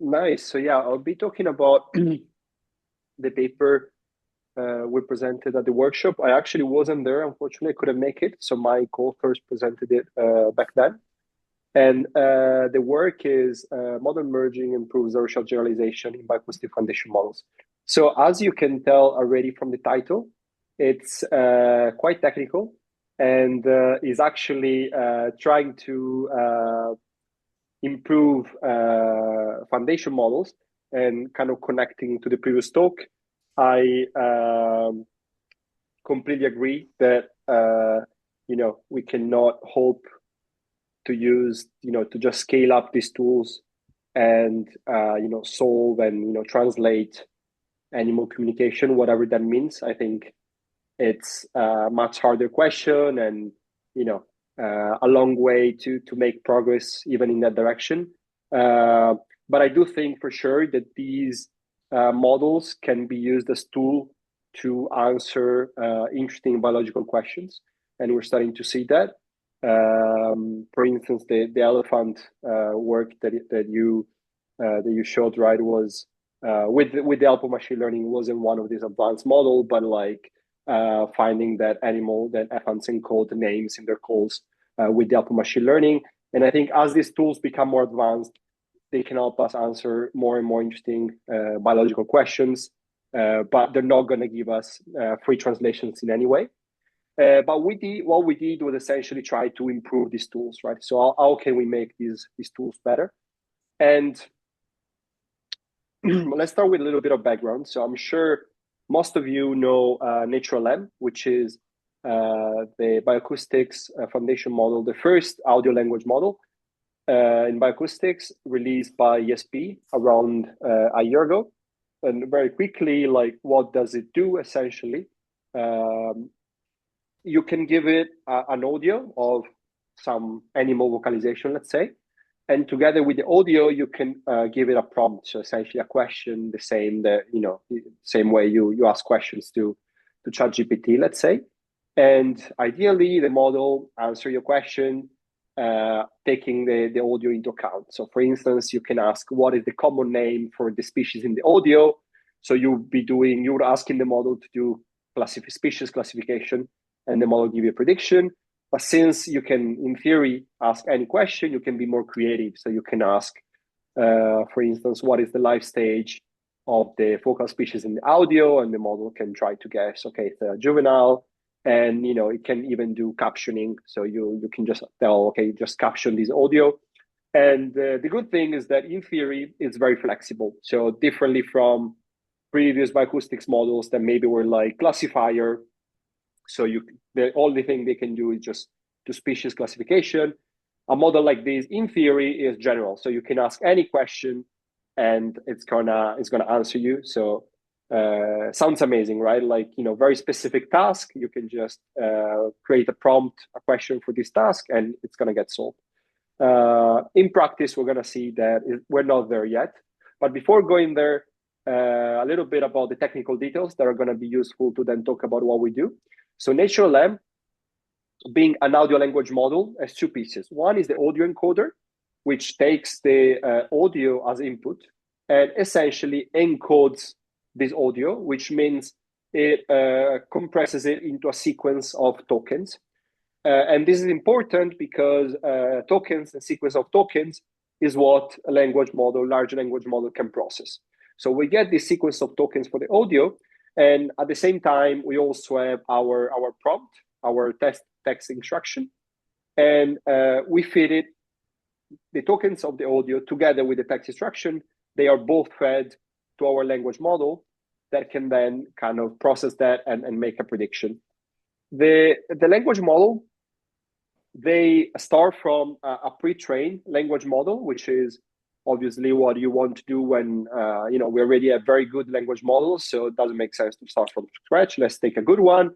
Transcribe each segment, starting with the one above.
Nice. So yeah, I'll be talking about the paper we presented at the workshop. I actually wasn't there, unfortunately, I couldn't make it. So my co-authors presented it back then. And the work is model merging improves social generalization in bioacoustic foundation models. So as you can tell already from the title, it's quite technical and is actually trying to improve foundation models and kind of connecting to the previous talk. I completely agree that we cannot hope to use to just scale up these tools and solve and translate animal communication, whatever that means. I think it's a much harder question, and a long way to make progress even in that direction. But I do think for sure that these models can be used as tool to answer interesting biological questions, and we're starting to see that. For instance, the elephant work that you showed, right, was with the help of machine learning, wasn't one of these advanced model, but like finding that elephants encode names in their calls with the help of machine learning. And I think as these tools become more advanced, they can help us answer more and more interesting biological questions, but they're not going to give us free translations in any way. But what we did was essentially try to improve these tools, right? So how can we make these tools better? And let's start with a little bit of background. So I'm sure most of you know NaturalM, which is the bioacoustics foundation model, the first audio language model in bioacoustics, released by ESP around a year ago. And very quickly, like, what does it do essentially? You can give it an audio of some animal vocalization, let's say, and together with the audio, you can give it a prompt. So essentially, a question, the same way you ask questions to ChatGPT, let's say. And ideally, the model answer your question, taking the audio into account. So, for instance, you can ask what is the common name for the species in the audio. So you're asking the model to do species classification, and the model give you a prediction. But since you can, in theory, ask any question, you can be more creative. So you can ask, for instance, what is the life stage of the focal species in the audio, and the model can try to guess, okay, it's a juvenile, and it can even do captioning. So you can just tell, okay, just caption this audio. And the good thing is that in theory, it's very flexible. So differently from previous bioacoustics models that maybe were like classifier, so the only thing they can do is just do species classification. A model like this, in theory, is general. So you can ask any question, and it's gonna answer you. So sounds amazing, right? Like very specific task. You can just create a prompt, a question for this task, and it's gonna get solved. In practice, we're gonna see that we're not there yet. But before going there, a little bit about the technical details that are going to be useful to then talk about what we do. So NaturalM, being an audio language model, has two pieces. One is the audio encoder, which takes the audio as input and essentially encodes this audio, which means it compresses it into a sequence of tokens. And this is important because tokens and sequence of tokens is what a large language model can process. So we get this sequence of tokens for the audio, and at the same time, we also have our prompt, our text instruction, and we feed it the tokens of the audio together with the text instruction. They are both fed to our language model that can then kind of process that and make a prediction. The language model, they start from a pre-trained language model, which is obviously what you want to do when we already have very good language models. So it doesn't make sense to start from scratch. Let's take a good one.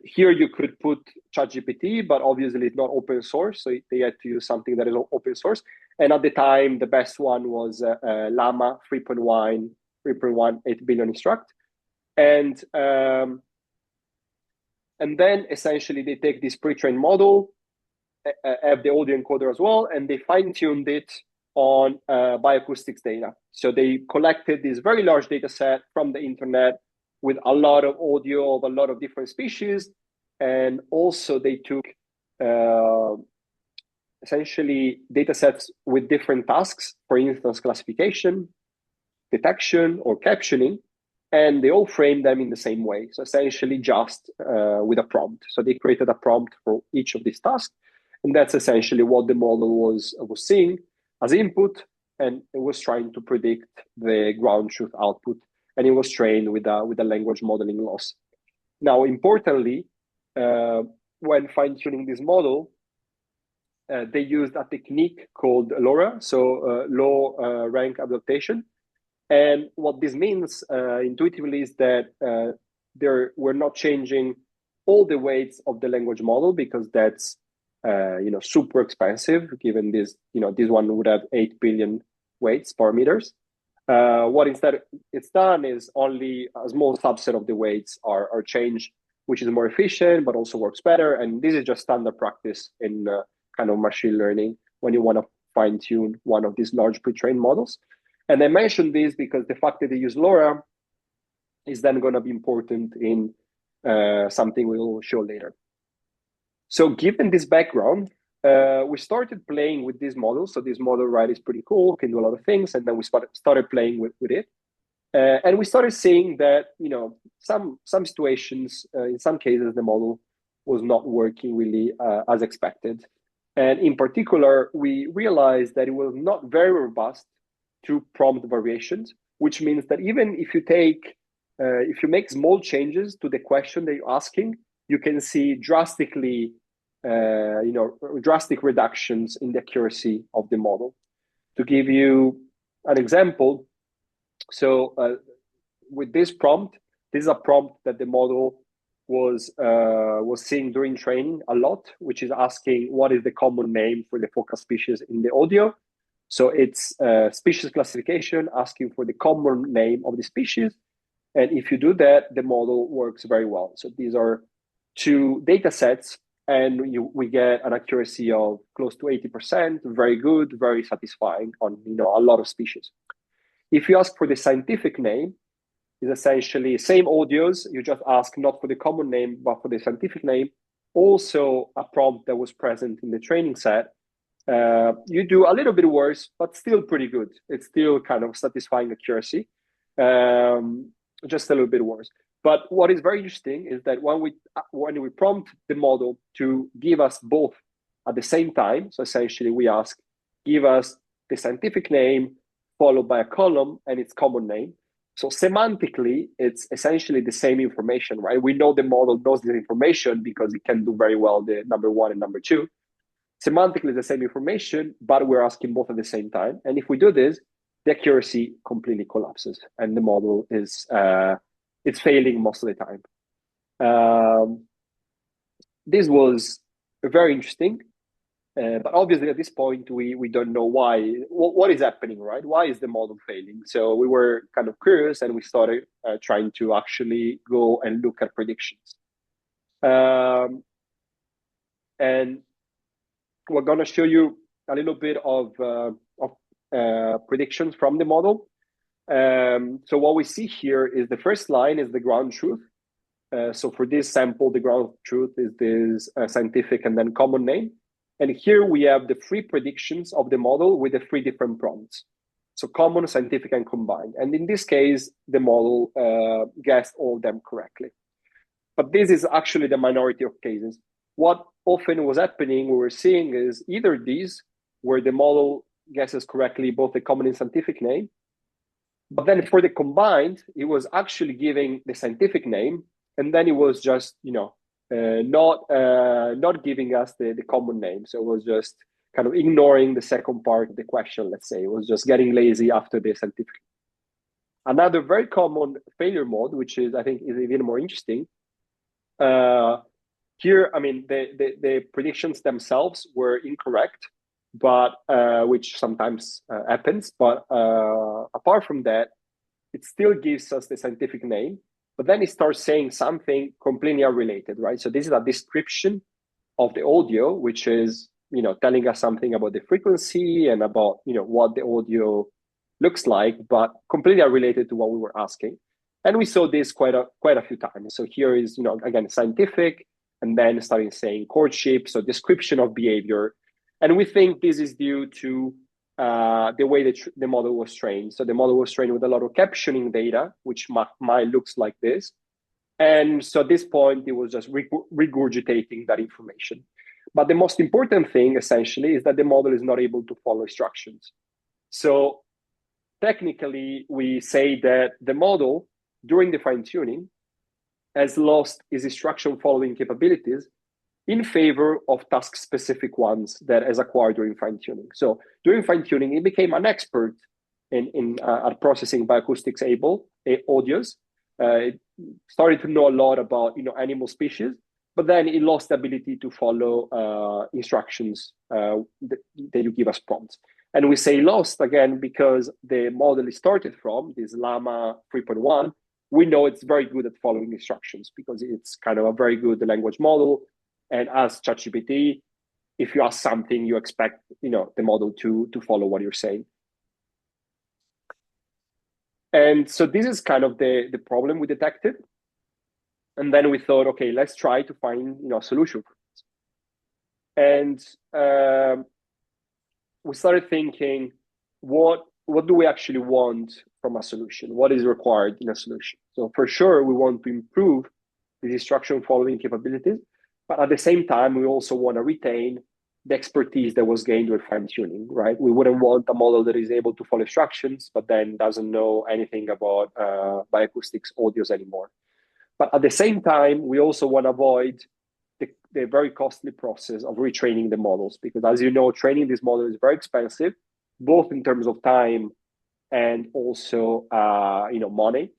Here you could put ChatGPT, but obviously it's not open source, so they had to use something that is open source. And at the time, the best one was Llama 3.1, 8 billion instruct. And then essentially they take this pre-trained model, have the audio encoder as well, and they fine-tuned it on bioacoustics data. So they collected this very large data set from the internet with a lot of audio of a lot of different species. And also they took essentially data sets with different tasks, for instance, classification, detection, or captioning, and they all framed them in the same way. So essentially just with a prompt. So they created a prompt for each of these tasks. And that's essentially what the model was seeing as input. And it was trying to predict the ground truth output. And it was trained with a language modeling loss. Now, importantly, when fine-tuning this model, they used a technique called LoRa, so low rank adaptation. And what this means intuitively is that we're not changing all the weights of the language model, because that's super expensive, given this, this one would have 8 billion weights parameters. What instead it's done is only a small subset of the weights are changed, which is more efficient, but also works better. And this is just standard practice in kind of machine learning when you want to fine tune one of these large pre-trained models. And I mentioned this because the fact that they use LoRa is then going to be important in something we will show later. So given this background, we started playing with this model. So this model, right, is pretty cool, can do a lot of things. And then we started playing with it. And we started seeing that, some situations, in some cases, the model was not working really as expected. And in particular, we realized that it was not very robust to prompt variations, which means that even if you make small changes to the question that you're asking, you can see drastic reductions in the accuracy of the model. To give you an example, so with this prompt, this is a prompt that the model was seeing during training a lot, which is asking what is the common name for the focal species in the audio. So it's species classification, asking for the common name of the species. And if you do that, the model works very well. So these are two data sets, and we get an accuracy of close to 80%, very good, very satisfying on a lot of species. If you ask for the scientific name, it's essentially same audios. You just ask not for the common name, but for the scientific name. Also a prompt that was present in the training set. You do a little bit worse, but still pretty good. It's still kind of satisfying accuracy, just a little bit worse. But what is very interesting is that when we prompt the model to give us both at the same time, so essentially we ask, give us the scientific name followed by a column and its common name. So semantically, it's essentially the same information, right? We know the model knows this information because it can do very well the number one and number two. Semantically, the same information, but we're asking both at the same time. And if we do this, the accuracy completely collapses, and the model is it's failing most of the time. This was very interesting, but obviously at this point we don't know why. What is happening, right? Why is the model failing? So we were kind of curious, and we started trying to actually go and look at predictions. And we're going to show you a little bit of predictions from the model. So what we see here is the first line is the ground truth. So for this sample, the ground truth is this scientific and then common name. And here we have the three predictions of the model with the three different prompts. So common, scientific, and combined. And in this case, the model guessed all of them correctly. But this is actually the minority of cases. What often was happening, we were seeing is either these, where the model guesses correctly both the common and scientific name, but then for the combined, it was actually giving the scientific name, and then it was just, not giving us the common name. So it was just kind of ignoring the second part of the question, let's say. It was just getting lazy after the scientific. Another very common failure mode, which is, I think, is even more interesting. Here, I mean, the predictions themselves were incorrect, but which sometimes happens. But apart from that, it still gives us the scientific name, but then it starts saying something completely unrelated, right? So this is a description of the audio, which is telling us something about the frequency and about what the audio looks like, but completely unrelated to what we were asking. And we saw this quite a few times. So here is again scientific, and then starting saying courtship, so description of behavior, and we think this is due to the way that the model was trained. So the model was trained with a lot of captioning data, which might looks like this. And so at this point, it was just regurgitating that information. But the most important thing, essentially, is that the model is not able to follow instructions. So technically, we say that the model, during the fine-tuning, has lost its instruction following capabilities in favor of task-specific ones that has acquired during fine-tuning. So during fine-tuning, it became an expert at processing bioacoustics audios. It started to know a lot about animal species, but then it lost the ability to follow instructions that you give as prompts. And we say lost again because the model it started from, this Llama 3.1, we know it's very good at following instructions because it's kind of a very good language model. And as ChatGPT, if you ask something, you expect the model to follow what you're saying. And so this is kind of the problem we detected. And then we thought, okay, let's try to find a solution for this. And we started thinking, what do we actually want from a solution? What is required in a solution? So for sure, we want to improve the instruction following capabilities, but at the same time, we also want to retain the expertise that was gained with fine-tuning, right? We wouldn't want a model that is able to follow instructions, but then doesn't know anything about bioacoustics audios anymore. But at the same time, we also want to avoid the very costly process of retraining the models, because as you know, training this model is very expensive, both in terms of time and also money.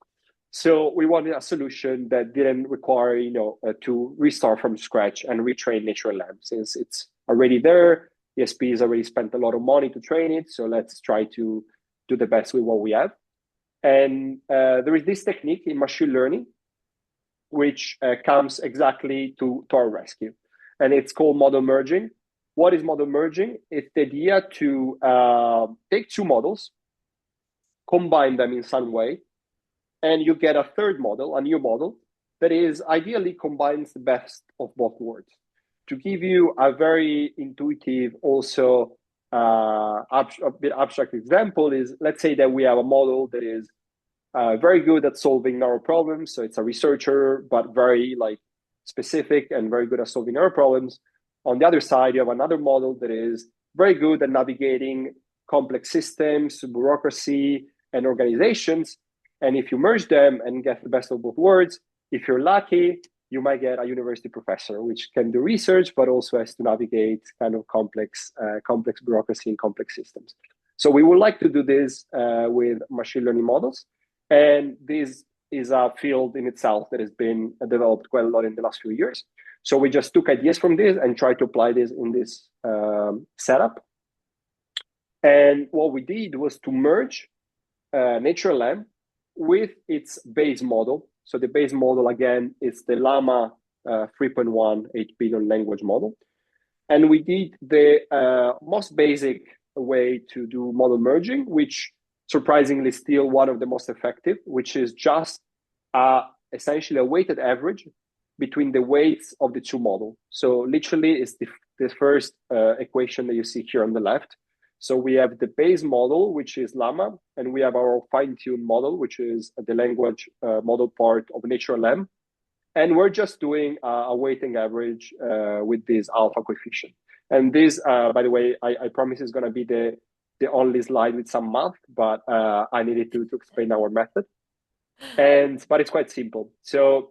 So we wanted a solution that didn't require to restart from scratch and retrain natural lamb, since it's already there. ESP has already spent a lot of money to train it, so let's try to do the best with what we have. And there is this technique in machine learning which comes exactly to our rescue, and it's called model merging. What is model merging? It's the idea to take two models, combine them in some way, and you get a third model, a new model, that is ideally combines the best of both worlds. To give you a very intuitive, also a bit abstract example is, let's say that we have a model that is very good at solving narrow problems. So it's a researcher, but very specific and very good at solving narrow problems. On the other side, you have another model that is very good at navigating complex systems, bureaucracy, and organizations. And if you merge them and get the best of both worlds, if you're lucky, you might get a university professor, which can do research, but also has to navigate kind of complex bureaucracy and complex systems. So we would like to do this with machine learning models. And this is a field in itself that has been developed quite a lot in the last few years. So we just took ideas from this and tried to apply this in this setup. And what we did was to merge natural lamb with its base model. So the base model, again, is the Llama 3.1 8 billion language model. And we did the most basic way to do model merging, which surprisingly still one of the most effective, which is just essentially a weighted average between the weights of the two models. So literally it's the first equation that you see here on the left. So we have the base model, which is Llama, and we have our fine-tuned model, which is the language model part of natural lamb. And we're just doing a weighting average with this alpha coefficient. And this, by the way, I promise is going to be the only slide with some math, but I needed to explain our method. But it's quite simple. So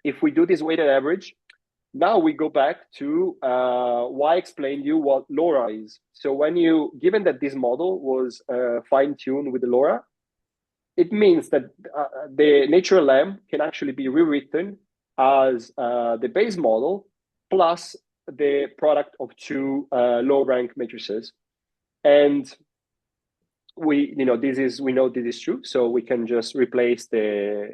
if we do this weighted average, now we go back to why I explained you what LoRa is. So given that this model was fine-tuned with LoRa, it means that the natural lamb can actually be rewritten as the base model plus the product of two low-rank matrices. And we know this is true, so we can just replace the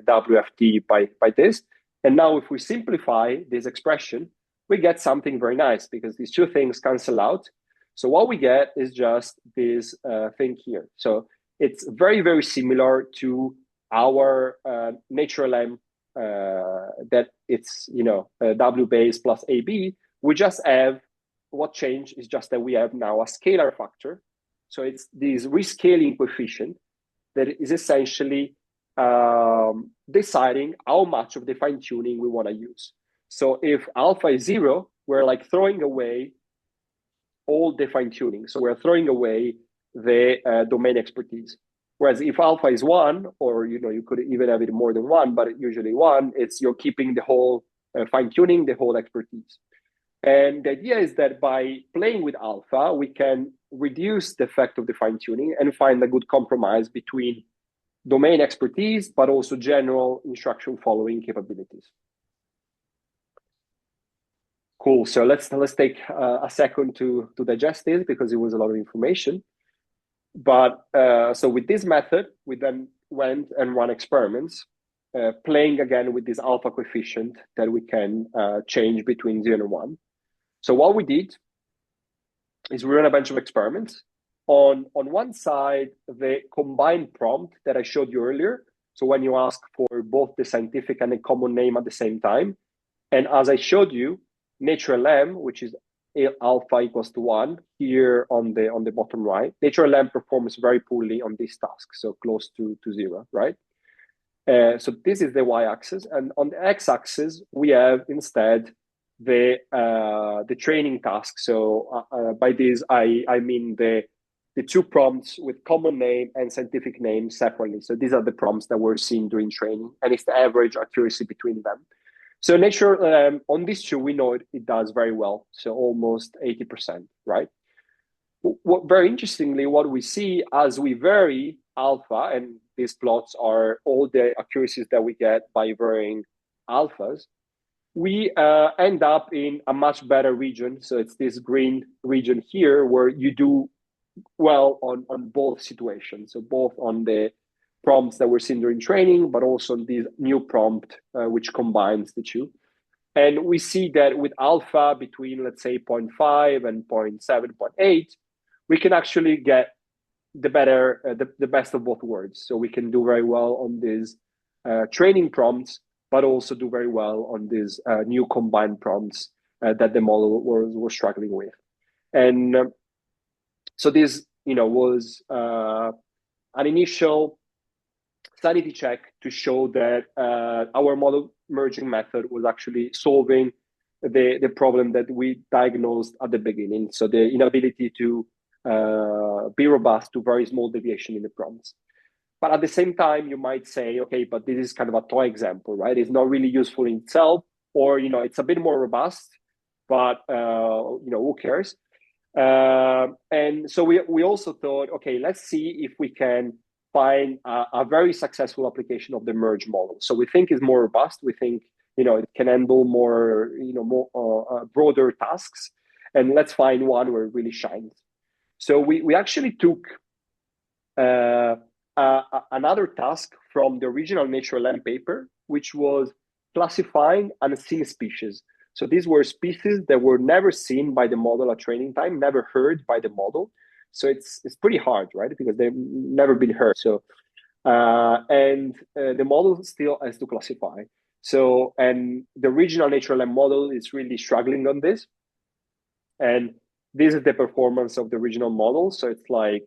WFT by this. And now if we simplify this expression, we get something very nice because these two things cancel out. So what we get is just this thing here. So it's very, very similar to our natural M that it's, W base plus AB. We just have, what changed is just that we have now a scalar factor. So it's this rescaling coefficient that is essentially deciding how much of the fine tuning we want to use. So if alpha is 0, we're like throwing away all the fine tuning. So we're throwing away the domain expertise. Whereas if alpha is 1, or you could even have it more than 1, but usually 1, it's you're keeping the whole fine tuning, the whole expertise. And the idea is that by playing with alpha, we can reduce the effect of the fine tuning and find a good compromise between domain expertise, but also general instruction following capabilities. Cool. So let's take a second to digest this because it was a lot of information. But so with this method, we then went and run experiments, playing again with this alpha coefficient that we can change between 0 and 1. So what we did is we ran a bunch of experiments. On one side, the combined prompt that I showed you earlier. So when you ask for both the scientific and the common name at the same time. And as I showed you, natural M, which is alpha equals to 1 here on the bottom right, natural M performs very poorly on this task, so close to 0, right? So this is the y-axis, and on the x-axis we have instead the training task. So by this I mean the two prompts with common name and scientific name separately. So these are the prompts that we're seeing during training, and it's the average accuracy between them. So natural on these two, we know it does very well. So almost 80%, right? Very interestingly, what we see as we vary alpha, and these plots are all the accuracies that we get by varying alphas, we end up in a much better region. So it's this green region here where you do well on both situations. So both on the prompts that we're seeing during training, but also this new prompt, which combines the two. And we see that with alpha between, let's say, 0.5 and 0.7, 0.8, we can actually get the better, the best of both worlds. So we can do very well on these training prompts, but also do very well on these new combined prompts that the model was struggling with. And so this, was an initial sanity check to show that our model merging method was actually solving the problem that we diagnosed at the beginning. So the inability to be robust to very small deviation in the prompts. But at the same time, you might say, okay, but this is kind of a toy example, right? It's not really useful in itself, or it's a bit more robust, but who cares? And so we also thought, okay, let's see if we can find a very successful application of the merge model. So we think it's more robust. We think it can handle more broader tasks, and let's find one where it really shines. So we actually took another task from the original Nature Land paper, which was classifying unseen species. So these were species that were never seen by the model at training time, never heard by the model. So it's pretty hard, right? Because they've never been heard. So and the model still has to classify. So and the original natural M model is really struggling on this. And this is the performance of the original model. So it's like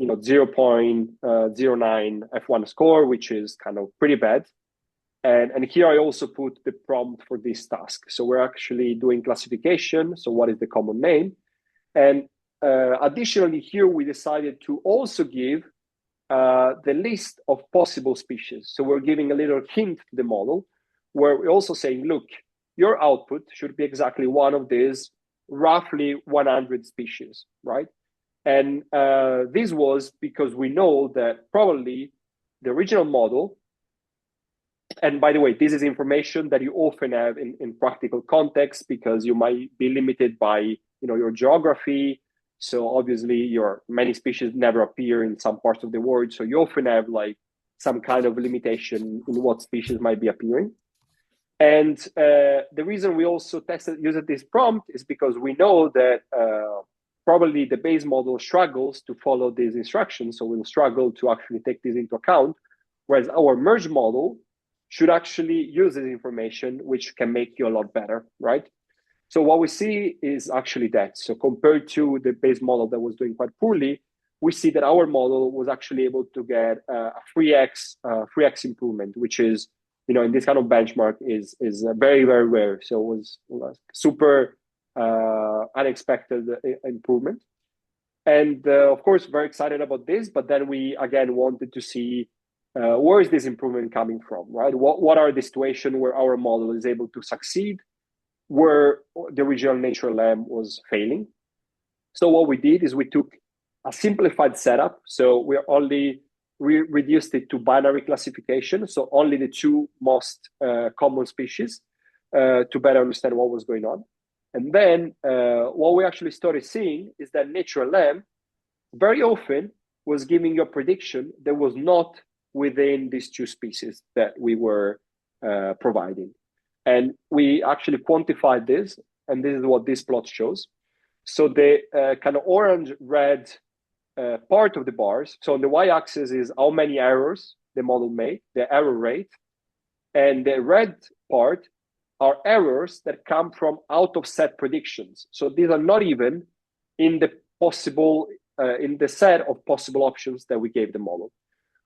0.09 F1 score, which is kind of pretty bad. And here I also put the prompt for this task. So we're actually doing classification. So what is the common name? And additionally, here we decided to also give the list of possible species. So we're giving a little hint to the model where we're also saying, look, your output should be exactly one of these roughly 100 species, right? And this was because we know that probably the original model, and by the way, this is information that you often have in practical context because you might be limited by your geography. So obviously your many species never appear in some parts of the world. So you often have like some kind of limitation in what species might be appearing. And the reason we also used this prompt is because we know that probably the base model struggles to follow these instructions, so we'll struggle to actually take this into account, whereas our merge model should actually use this information, which can make you a lot better, right? So what we see is actually that. So compared to the base model that was doing quite poorly, we see that our model was actually able to get a 3x improvement, which is, in this kind of benchmark is very, very rare. So it was super unexpected improvement. And of course, very excited about this. But then we again wanted to see where is this improvement coming from, right? What are the situations where our model is able to succeed, where the original natural lamb was failing. So what we did is we took a simplified setup. So we reduced it to binary classification. So only the two most common species to better understand what was going on. And then what we actually started seeing is that natural lamb very often was giving you a prediction that was not within these two species that we were providing. And we actually quantified this, and this is what this plot shows. So the kind of orange-red part of the bars, so on the y-axis is how many errors the model made, the error rate, and the red part are errors that come from out-of-set predictions. So these are not even in the in the set of possible options that we gave the model.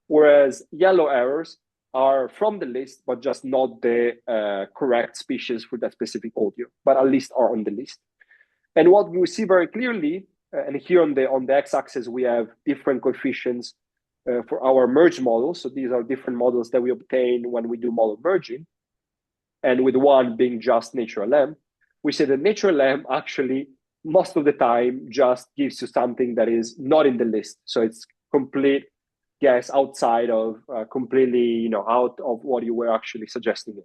Whereas yellow errors are from the list, but just not the correct species for that specific audio, but at least are on the list. And what we see very clearly, and here on the x-axis, we have different coefficients for our merge models. So these are different models that we obtain when we do model merging. And with one being just natural lamb, we say that natural lamb actually, most of the time, just gives you something that is not in the list. So it's complete guess outside of completely, out of what you were actually suggesting.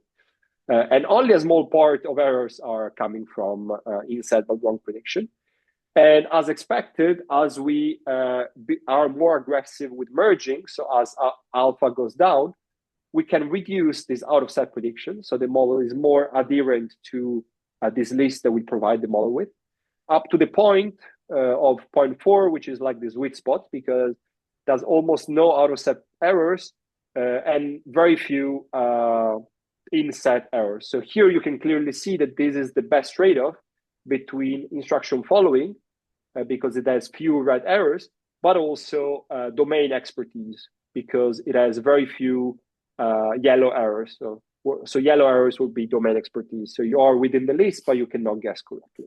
And only a small part of errors are coming from inset but wrong prediction. And as expected, as we are more aggressive with merging, so as alpha goes down, we can reduce this out-of-set prediction. So the model is more adherent to this list that we provide the model with, up to the point of 0.4, which is like the sweet spot, because there's almost no out-of-set errors and very few in-set errors. So here you can clearly see that this is the best trade-off between instruction following, because it has few red errors, but also domain expertise, because it has very few yellow errors. So yellow errors would be domain expertise. So you are within the list, but you cannot guess correctly.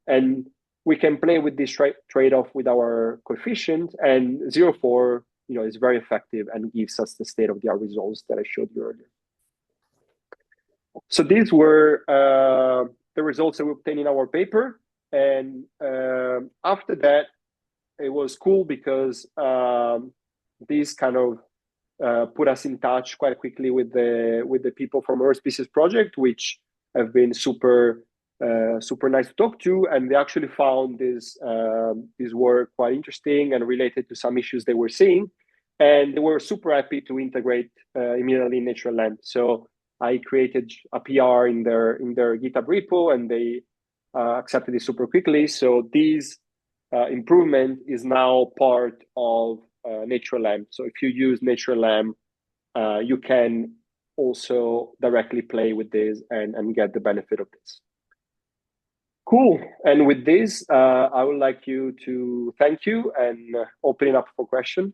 And we can play with this trade-off with our coefficient, and 0.4, is very effective and gives us the state-of-the-art results that I showed you earlier. So these were the results that we obtained in our paper. And after that, it was cool because this kind of put us in touch quite quickly with the people from Earth Species Project, which have been super nice to talk to, and they actually found this work quite interesting and related to some issues they were seeing, and they were super happy to integrate immediately in natural lamb. So I created a PR in their GitHub repo, and they accepted it super quickly. So this improvement is now part of natural lamb. So if you use natural lamb, you can also directly play with this and get the benefit of this. Cool. And with this, I would like you to thank you and open it up for questions.